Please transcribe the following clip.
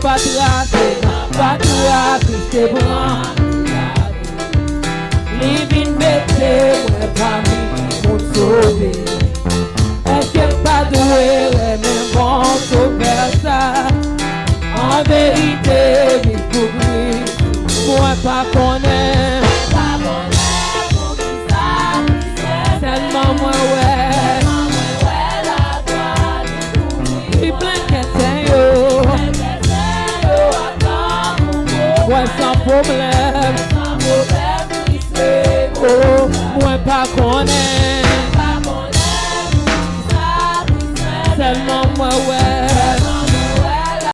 pas traqué, c'est bon. Living better, ouais, parmi mon sauvé. Est-ce que pas doué, mais bon, sauver ça. En vérité, il faut moi pas connaître. Tellement moi, ouais. Il plein que c'est yo. Ouais, sans problème. Oh, moi pas connaître. Tellement moi, ouais.